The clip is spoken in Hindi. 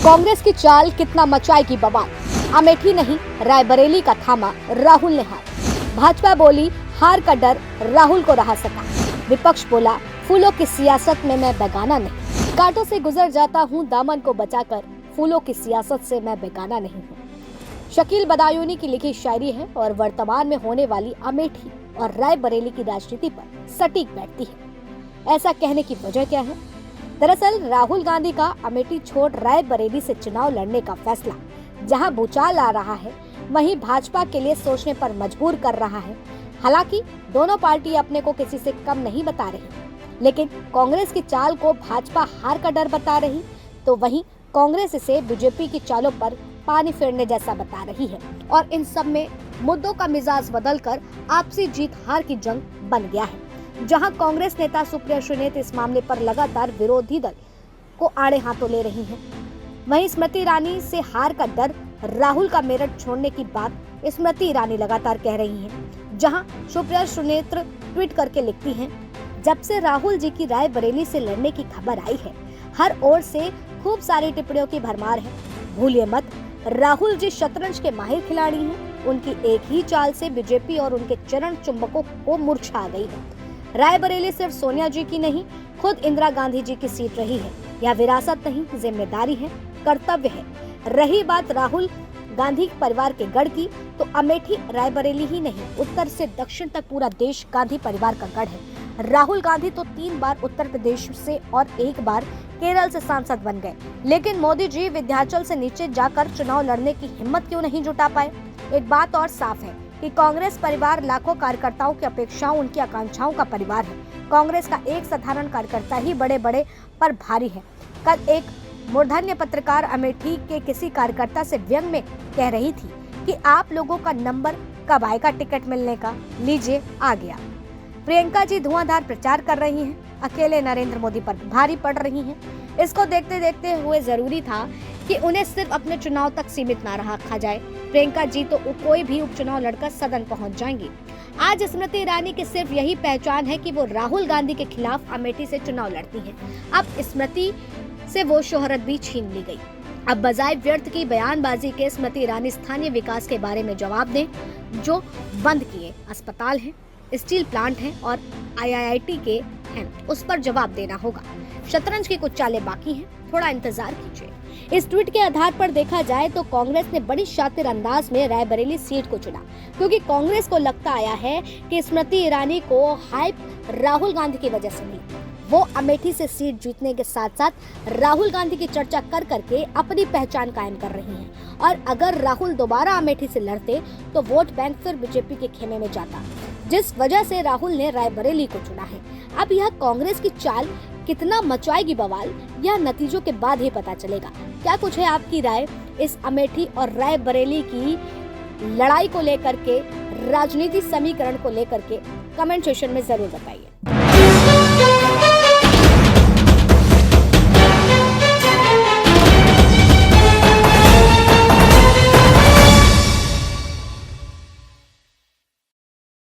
कांग्रेस की चाल कितना मचाएगी बवाल। अमेठी नहीं रायबरेली का थामा राहुल ने हाथ। भाजपा बोली हार का डर राहुल को रहा सका। विपक्ष बोला फूलों की सियासत में मैं बेगाना नहीं। कांटों से गुजर जाता हूँ दामन को बचाकर, फूलों की सियासत से मैं बेगाना नहीं हूँ। शकील बदायूनी की लिखी शायरी है और वर्तमान में होने वाली अमेठी और रायबरेली की राजनीति पर सटीक बैठती है। ऐसा कहने की वजह क्या है? दरअसल राहुल गांधी का अमेठी छोड़ रायबरेली से चुनाव लड़ने का फैसला जहां भूचाल आ रहा है, वहीं भाजपा के लिए सोचने पर मजबूर कर रहा है। हालांकि दोनों पार्टी अपने को किसी से कम नहीं बता रही, लेकिन कांग्रेस की चाल को भाजपा हार का डर बता रही, तो वहीं कांग्रेस इसे बीजेपी की चालों पर पानी फेरने जैसा बता रही है। और इन सब में मुद्दों का मिजाज बदलकर आपसी जीत हार की जंग बन गया है, जहां कांग्रेस नेता सुप्रिया सुले इस मामले पर लगातार विरोधी दल को आड़े हाथों ले रही हैं। वहीं स्मृति ईरानी से हार का डर, राहुल का मेरठ छोड़ने की बात स्मृति ईरानी लगातार कह रही हैं, जहां सुप्रिया सुले ट्वीट करके लिखती हैं, जब से राहुल जी की रायबरेली से लड़ने की खबर आई है, हर ओर से खूब सारी टिप्पणियों की भरमार है। भूलिए मत, राहुल जी शतरंज के माहिर खिलाड़ी हैं। उनकी एक ही चाल से बीजेपी और उनके चरण चुंबकों को मूर्छा आ गई है। रायबरेली सिर्फ सोनिया जी की नहीं, खुद इंदिरा गांधी जी की सीट रही है। यह विरासत नहीं, जिम्मेदारी है, कर्तव्य है। रही बात राहुल गांधी परिवार के गढ़ की, तो अमेठी रायबरेली ही नहीं, उत्तर से दक्षिण तक पूरा देश गांधी परिवार का गढ़ है। राहुल गांधी तो 3 बार उत्तर प्रदेश से और 1 बार केरल से सांसद बन गए, लेकिन मोदी जी विंध्याचल से नीचे जाकर चुनाव लड़ने की हिम्मत क्यों नहीं जुटा पाए? एक बात और साफ है कि कांग्रेस परिवार लाखों कार्यकर्ताओं की अपेक्षाओं, उनकी आकांक्षाओं का परिवार है। कांग्रेस का एक साधारण कार्यकर्ता ही बड़े बड़े पर भारी है। कल एक मूर्धन्य पत्रकार अमेठी के किसी कार्यकर्ता से व्यंग में कह रही थी कि आप लोगों का नंबर कब आएगा टिकट मिलने का? लीजिए आ गया। प्रियंका जी धुआंधार प्रचार कर रही हैं, अकेले नरेंद्र मोदी पर भारी पड़ रही हैं। इसको देखते देखते हुए जरूरी था कि उन्हें सिर्फ अपने चुनाव तक सीमित ना रखा जाए। प्रियंका जी तो कोई भी उपचुनाव लड़कर सदन पहुंच जाएंगी। आज स्मृति ईरानी की सिर्फ यही पहचान है कि वो राहुल गांधी के खिलाफ अमेठी से चुनाव लड़ती हैं। अब स्मृति से वो शोहरत भी छीन ली गई। अब बजाय व्यर्थ की बयानबाजी के स्मृति ईरानी स्थानीय विकास के बारे में जवाब दें। जो बंद किए अस्पताल हैं, स्टील प्लांट हैं और IIT के हैं, उस पर जवाब देना होगा। शतरंज की कुछ चालें बाकी हैं, थोड़ा इंतजार कीजिए। इस ट्वीट के आधार पर देखा जाए तो कांग्रेस ने बड़ी शातिर अंदाज में रायबरेली सीट को चुना, क्योंकि कांग्रेस को लगता आया है कि स्मृति ईरानी को हाइप राहुल गांधी की वजह से मिली। वो अमेठी से सीट जीतने के साथ साथ राहुल गांधी की चर्चा कर करके अपनी पहचान कायम कर रही हैं। और अगर राहुल दोबारा अमेठी से लड़ते तो वोट बैंक फिर बीजेपी के खेमे में जाता, जिस वजह से राहुल ने रायबरेली को चुना है। अब यह कांग्रेस की चाल कितना मचाएगी बवाल, यह नतीजों के बाद ही पता चलेगा। क्या कुछ है आपकी राय इस अमेठी और रायबरेली की लड़ाई को लेकर के, राजनीति समीकरण को लेकर के? कमेंट सेक्शन में जरूर बताइए।